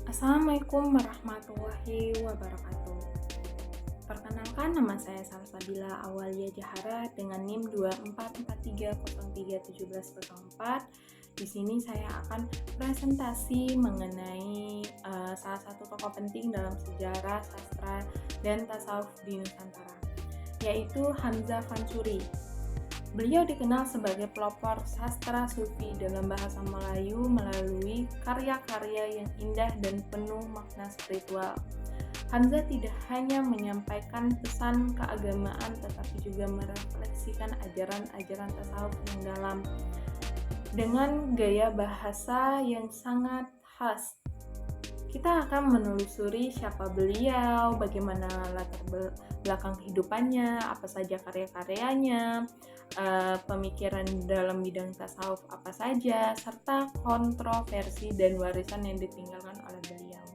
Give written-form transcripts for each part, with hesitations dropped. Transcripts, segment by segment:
Assalamualaikum warahmatullahi wabarakatuh. Perkenalkan, nama saya Salsabila Awalia Jahara dengan NIM 2443031704. Di sini saya akan presentasi mengenai salah satu tokoh penting dalam sejarah, sastra, dan tasawuf di Nusantara, yaitu Hamzah Fansuri. Beliau dikenal sebagai pelopor sastra sufi dalam bahasa Melayu melalui karya-karya yang indah dan penuh makna spiritual. Hamzah tidak hanya menyampaikan pesan keagamaan tetapi juga merefleksikan ajaran-ajaran tasawuf yang dalam dengan gaya bahasa yang sangat khas. Kita akan menelusuri siapa beliau, bagaimana latar belakang kehidupannya, apa saja karya-karyanya, pemikiran dalam bidang tasawuf apa saja, serta kontroversi dan warisan yang ditinggalkan oleh beliau.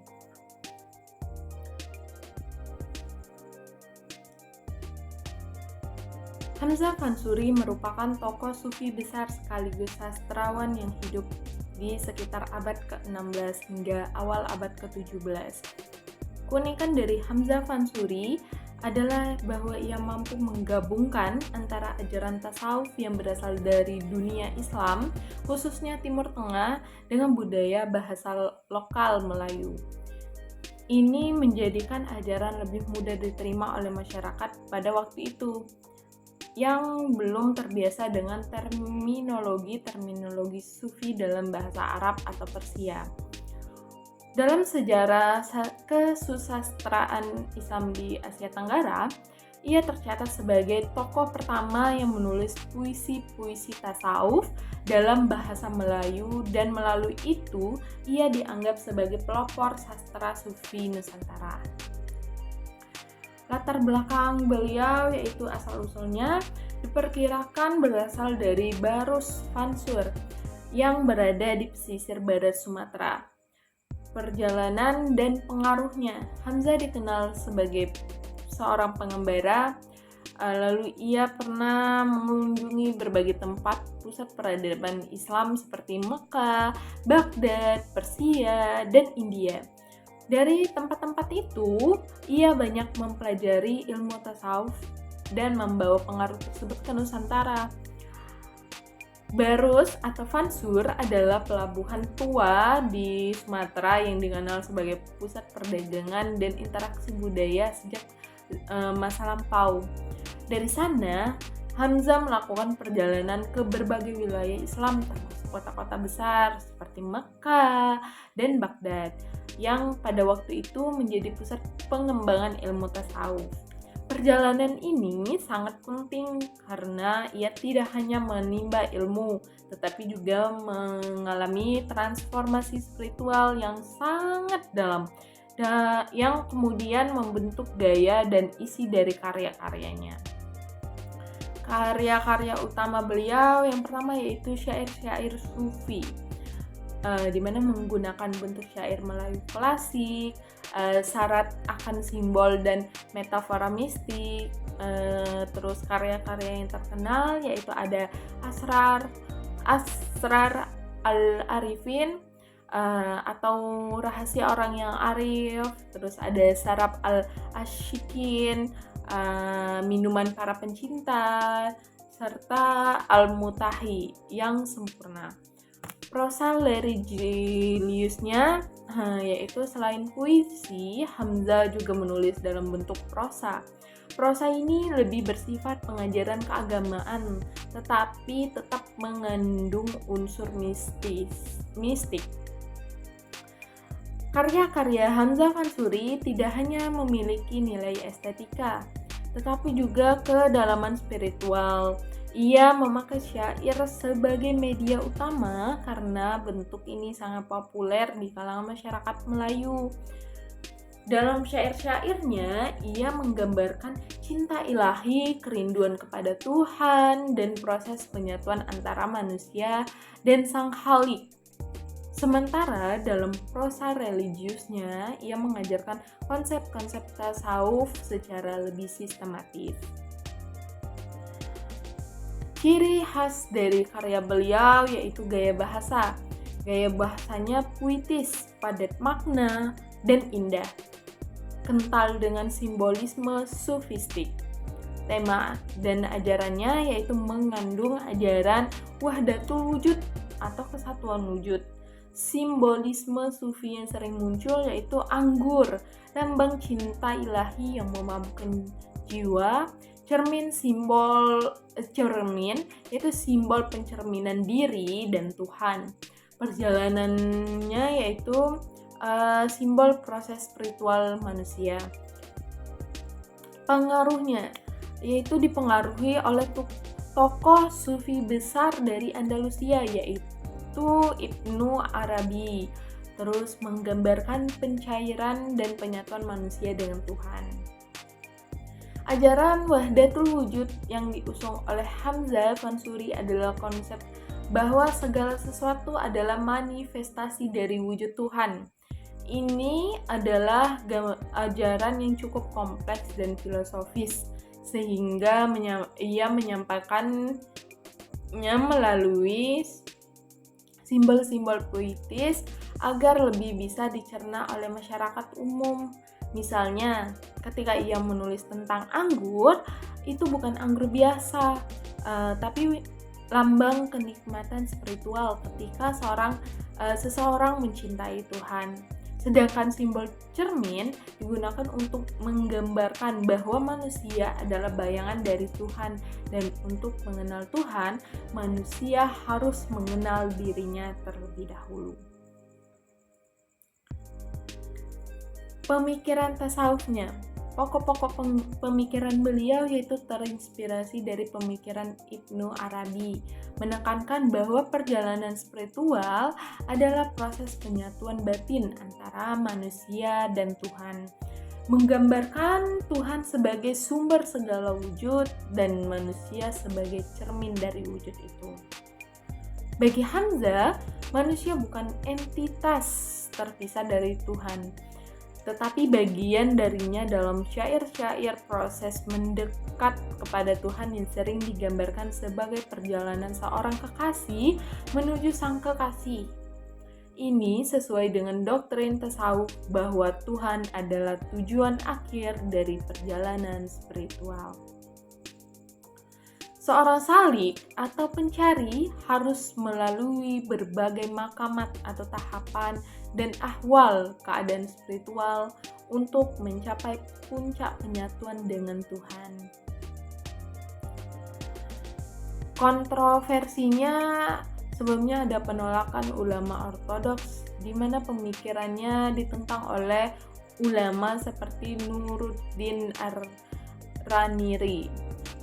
Hamzah Fansuri merupakan tokoh sufi besar sekaligus sastrawan yang hidup di sekitar abad ke-16 hingga awal abad ke-17. Keunikan dari Hamzah Fansuri adalah bahwa ia mampu menggabungkan antara ajaran tasawuf yang berasal dari dunia Islam, khususnya Timur Tengah, dengan budaya bahasa lokal Melayu. Ini menjadikan ajaran lebih mudah diterima oleh masyarakat pada waktu itu, yang belum terbiasa dengan terminologi sufi dalam bahasa Arab atau Persia. Dalam sejarah kesusastraan Islam di Asia Tenggara, ia tercatat sebagai tokoh pertama yang menulis puisi-puisi tasawuf dalam bahasa Melayu, dan melalui itu ia dianggap sebagai pelopor sastra sufi Nusantara. Latar belakang beliau yaitu asal-usulnya diperkirakan berasal dari Barus Fansur yang berada di pesisir barat Sumatera. Perjalanan dan pengaruhnya, Hamzah dikenal sebagai seorang pengembara, lalu ia pernah mengunjungi berbagai tempat pusat peradaban Islam seperti Mekah, Baghdad, Persia, dan India. Dari tempat-tempat itu, ia banyak mempelajari ilmu tasawuf dan membawa pengaruh tersebut ke Nusantara. Barus atau Fansur adalah pelabuhan tua di Sumatera yang dikenal sebagai pusat perdagangan dan interaksi budaya sejak masa lampau. Dari sana, Hamzah melakukan perjalanan ke berbagai wilayah Islam termasuk kota-kota besar seperti Mekah dan Baghdad, yang pada waktu itu menjadi pusat pengembangan ilmu tasawuf. Perjalanan ini sangat penting karena ia tidak hanya menimba ilmu, tetapi juga mengalami transformasi spiritual yang sangat dalam, yang kemudian membentuk gaya dan isi dari karya-karyanya. Karya-karya utama beliau yang pertama yaitu syair-syair sufi, di mana menggunakan bentuk syair Melayu klasik, syarat akan simbol dan metafora mistik. Terus karya-karya yang terkenal yaitu ada Asrar al-Arifin, atau rahasia orang yang arif. Terus ada Sarab al-Ashikin, minuman para pencinta, serta Al-Mutahi yang sempurna. Prosa religiusnya yaitu selain puisi, Hamzah juga menulis dalam bentuk prosa. Prosa ini lebih bersifat pengajaran keagamaan, tetapi tetap mengandung unsur mistik. Karya-karya Hamzah Fansuri tidak hanya memiliki nilai estetika, tetapi juga kedalaman spiritual. Ia memakai syair sebagai media utama karena bentuk ini sangat populer di kalangan masyarakat Melayu. Dalam syair-syairnya, ia menggambarkan cinta ilahi, kerinduan kepada Tuhan, dan proses penyatuan antara manusia dan Sang Khalik. Sementara dalam prosa religiusnya, ia mengajarkan konsep-konsep tasawuf secara lebih sistematis. Ciri khas dari karya beliau yaitu gaya bahasa Gaya bahasanya puitis, padat makna, dan indah. Kental dengan simbolisme sufistik. Tema dan ajarannya yaitu mengandung ajaran wahdatul wujud atau kesatuan wujud. Simbolisme sufi yang sering muncul yaitu anggur, lambang cinta ilahi yang memabukkan jiwa. Cermin yaitu simbol pencerminan diri dan Tuhan. Perjalanannya yaitu simbol proses spiritual manusia. Pengaruhnya yaitu dipengaruhi oleh tokoh sufi besar dari Andalusia yaitu Ibnu Arabi. Terus menggambarkan pencairan dan penyatuan manusia dengan Tuhan. Ajaran wahdatul wujud yang diusung oleh Hamzah Fansuri adalah konsep bahwa segala sesuatu adalah manifestasi dari wujud Tuhan. Ini adalah ajaran yang cukup kompleks dan filosofis, sehingga ia menyampaikannya melalui simbol-simbol puitis agar lebih bisa dicerna oleh masyarakat umum. Misalnya, ketika ia menulis tentang anggur, itu bukan anggur biasa, tapi lambang kenikmatan spiritual ketika seseorang mencintai Tuhan. Sedangkan simbol cermin digunakan untuk menggambarkan bahwa manusia adalah bayangan dari Tuhan, dan untuk mengenal Tuhan, manusia harus mengenal dirinya terlebih dahulu. Pemikiran tasawufnya. Pokok-pokok pemikiran beliau yaitu terinspirasi dari pemikiran Ibnu Arabi, menekankan bahwa perjalanan spiritual adalah proses penyatuan batin antara manusia dan Tuhan, menggambarkan Tuhan sebagai sumber segala wujud dan manusia sebagai cermin dari wujud itu. Bagi Hamzah, manusia bukan entitas terpisah dari Tuhan, tetapi bagian darinya dalam syair-syair proses mendekat kepada Tuhan yang sering digambarkan sebagai perjalanan seorang kekasih menuju sang kekasih. Ini sesuai dengan doktrin tasawuf bahwa Tuhan adalah tujuan akhir dari perjalanan spiritual. Seorang salik atau pencari harus melalui berbagai makamat atau tahapan dan ahwal keadaan spiritual untuk mencapai puncak penyatuan dengan Tuhan. Kontroversinya, sebelumnya ada penolakan ulama ortodoks di mana pemikirannya ditentang oleh ulama seperti Nuruddin Ar-Raniri.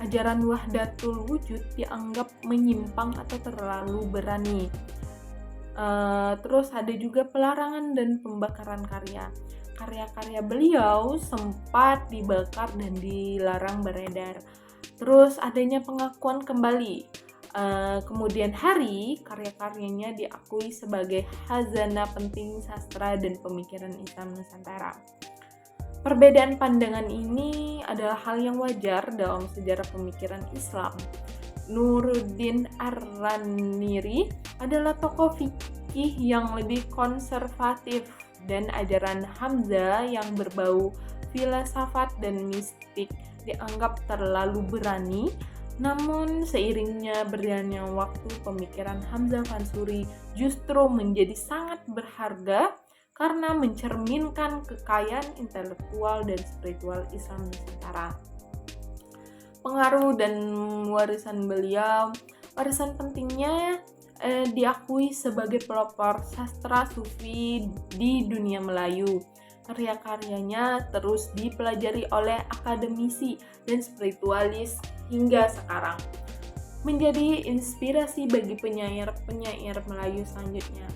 Ajaran wahdatul wujud dianggap menyimpang atau terlalu berani. Terus ada juga pelarangan dan pembakaran karya. Karya-karya beliau sempat dibakar dan dilarang beredar. Terus adanya pengakuan kembali. Kemudian hari, karya-karyanya diakui sebagai khazanah penting sastra dan pemikiran Islam Nusantara. Perbedaan pandangan ini adalah hal yang wajar dalam sejarah pemikiran Islam. Nuruddin Ar-Raniri adalah tokoh fikih yang lebih konservatif, dan ajaran Hamzah yang berbau filsafat dan mistik dianggap terlalu berani. Namun seiringnya berjalannya waktu, pemikiran Hamzah Fansuri justru menjadi sangat berharga karena mencerminkan kekayaan intelektual dan spiritual Islam Nusantara. Pengaruh dan warisan beliau. Warisan pentingnya diakui sebagai pelopor sastra sufi di dunia Melayu. Karya-karyanya terus dipelajari oleh akademisi dan spiritualis hingga sekarang, menjadi inspirasi bagi penyair-penyair Melayu selanjutnya.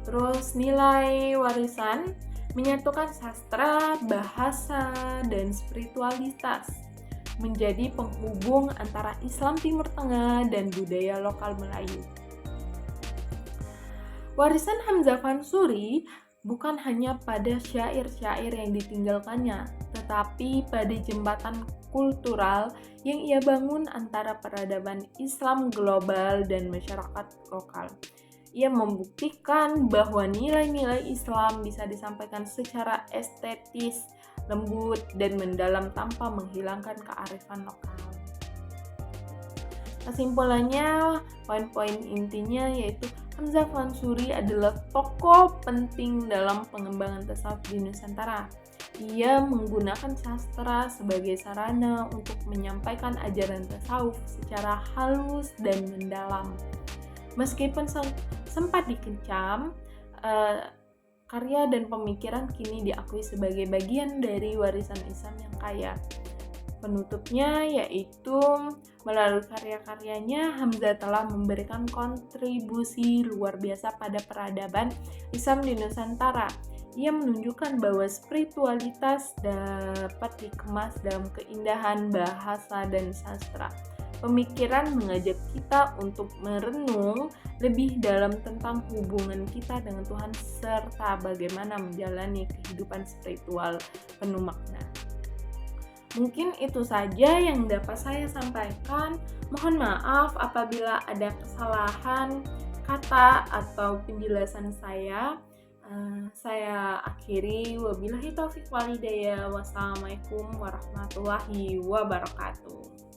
Terus nilai warisan menyatukan sastra, bahasa, dan spiritualitas, menjadi penghubung antara Islam Timur Tengah dan budaya lokal Melayu. Warisan Hamzah Fansuri bukan hanya pada syair-syair yang ditinggalkannya, tetapi pada jembatan kultural yang ia bangun antara peradaban Islam global dan masyarakat lokal. Ia membuktikan bahwa nilai-nilai Islam bisa disampaikan secara estetis, lembut, dan mendalam tanpa menghilangkan kearifan lokal. Kesimpulannya, poin-poin intinya yaitu Hamzah Mansuri adalah tokoh penting dalam pengembangan tasawuf di Nusantara. Ia menggunakan sastra sebagai sarana untuk menyampaikan ajaran tasawuf secara halus dan mendalam. Meskipun sempat dikecam, karya dan pemikiran kini diakui sebagai bagian dari warisan Islam yang kaya. Penutupnya yaitu melalui karya-karyanya Hamzah telah memberikan kontribusi luar biasa pada peradaban Islam di Nusantara. Ia menunjukkan bahwa spiritualitas dapat dikemas dalam keindahan bahasa dan sastra. Pemikiran mengajak kita untuk merenung lebih dalam tentang hubungan kita dengan Tuhan serta bagaimana menjalani kehidupan spiritual penuh makna. Mungkin itu saja yang dapat saya sampaikan. Mohon maaf apabila ada kesalahan kata atau penjelasan saya. Saya akhiri. Wabillahi taufiq wal hidayah. Wassalamualaikum warahmatullahi wabarakatuh.